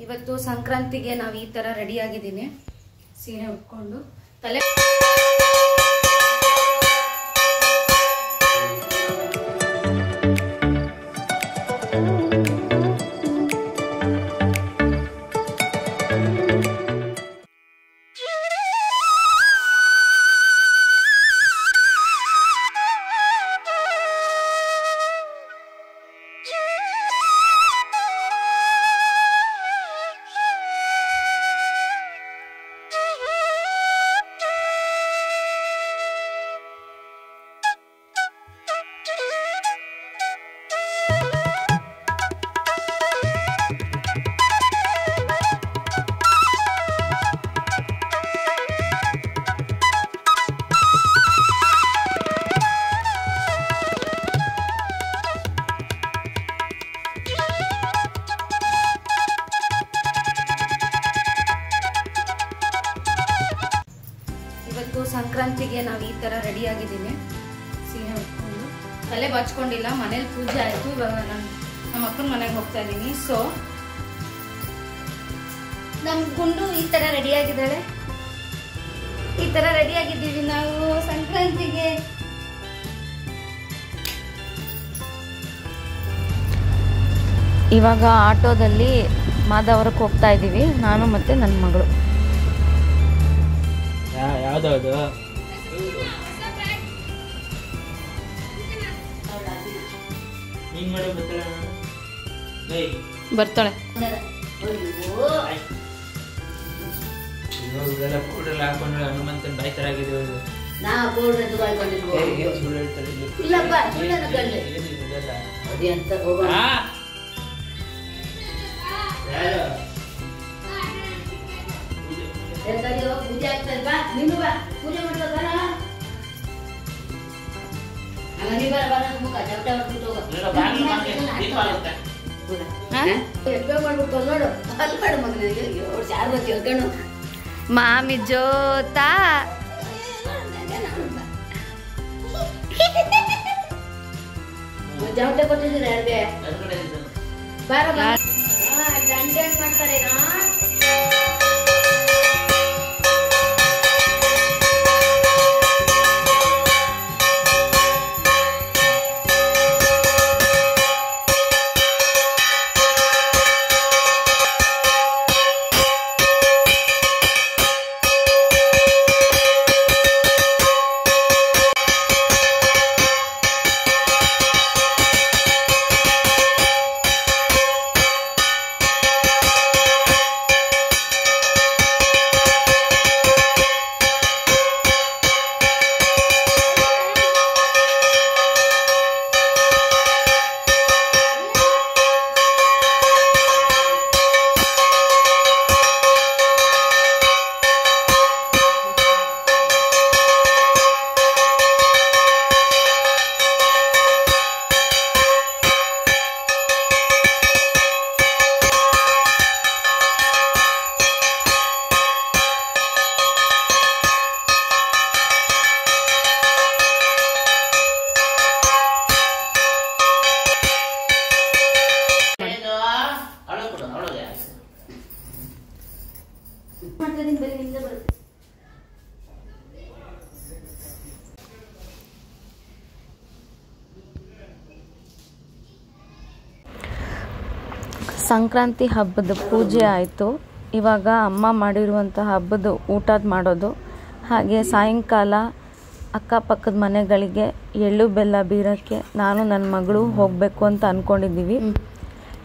ಇವತ್ತು ಸಂಕ್ರಾಂತಿಗೆ ನಾವು ಈ ತರ ರೆಡಿ ಆಗಿದ್ದೀನಿ. ಸೀರೆ ಉಟ್ಕೊಂಡು ತಲೆ ಸಂಕ್ರಾಂತಿಗೆ ನಾವು ಈ ತರ ರೆಡಿ ಆಗಿದ್ದೀನಿ. ಸೀರೆ ಉಟ್ಕೊಂಡು ತಲೆ ಬಾಚ್ಕೊಂಡಿಲ್ಲ. ಮನೇಲಿ ಪೂಜೆ ಆಯ್ತು. ಇವಾಗ ನಾನು ನಮ್ಮ ಅಪ್ಪನ ಮನೆಗೆ ಹೋಗ್ತಾ ಇದ್ದೀನಿ. ಸೊ ನಮ್ ಗುಂಡು ಈ ತರ ರೆಡಿ ಆಗಿದ್ದಾಳೆ. ಈ ತರ ರೆಡಿ ಆಗಿದ್ದೀವಿ ನಾವು ಸಂಕ್ರಾಂತಿಗೆ. ಇವಾಗ ಆಟೋದಲ್ಲಿ ಮಾದವರಕ್ಕೆ ಹೋಗ್ತಾ ಇದ್ದೀವಿ, ನಾನು ಮತ್ತೆ ನನ್ನ ಮಗಳು. ಯಾವ್ದು ಬರ್ತಾಳೆ. ಪೌಡರ್ ಹಾಕೊಂಡು ಹನುಮಂತನ ಬಾಯ್ತರಾಗಿದ್ದೀವಿ. ಪೂಜೆ ಆಗ್ತಲ್ವಾ? ನೀನು ಬಾ, ಪೂಜೆ ಮಾಡ್ತಾ ಬರ. ನೀ ಬರ ಬರ ಮುಖ ಜಪಟ ಮಾಡ್ಬಿಟ್ಟು ಹೋಗ. ಮಾಡ್ಬಿಟ್ಟು ನೋಡು ಅಲ್ಲಿ ಮಾಡು ಮಗನಿಗೆ. ಯಾರು ಗೊತ್ತು ಹೇಳ್ಕೊಂಡು ಮಾಮಿ ಜೋತಾ ಜಪಟ ಕೊಟ್ಟಿದ್ದೀರ ಯಾರಿಗೆ? ಬಾರ ದಂಡೆ ಮಾಡ್ತಾರೆ. ಸಂಕ್ರಾಂತಿ ಹಬ್ಬದ ಪೂಜೆ ಆಯಿತು. ಇವಾಗ ಅಮ್ಮ ಮಾಡಿರುವಂಥ ಹಬ್ಬದ ಊಟದ ಮಾಡೋದು. ಹಾಗೆ ಸಾಯಂಕಾಲ ಅಕ್ಕಪಕ್ಕದ ಮನೆಗಳಿಗೆ ಎಳ್ಳು ಬೆಲ್ಲ ಬೀರಕ್ಕೆ ನಾನು ನನ್ನ ಮಗಳು ಹೋಗಬೇಕು ಅಂತ ಅಂದ್ಕೊಂಡಿದ್ದೀವಿ.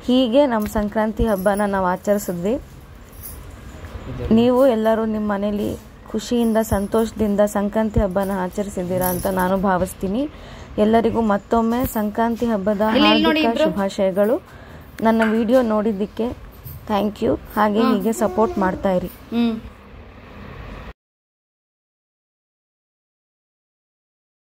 ಹೀಗೆ ನಮ್ಮ ಸಂಕ್ರಾಂತಿ ಹಬ್ಬನ ನಾವು ಆಚರಿಸಿದ್ವಿ. ನೀವು ಎಲ್ಲರೂ ನಿಮ್ಮ ಮನೇಲಿ ಖುಷಿಯಿಂದ ಸಂತೋಷದಿಂದ ಸಂಕ್ರಾಂತಿ ಹಬ್ಬನ ಆಚರಿಸಿದ್ದೀರಾ ಅಂತ ನಾನು ಭಾವಿಸ್ತೀನಿ. ಎಲ್ಲರಿಗೂ ಮತ್ತೊಮ್ಮೆ ಸಂಕ್ರಾಂತಿ ಹಬ್ಬದ ಹಾರ್ದಿಕ ಶುಭಾಶಯಗಳು. ನನ್ನ ವಿಡಿಯೋ ನೋಡಿದ್ದಕ್ಕೆ ಥ್ಯಾಂಕ್ ಯು. ಹಾಗೆ ಹೀಗೆ ಸಪೋರ್ಟ್ ಮಾಡ್ತಾ ಇರಿ.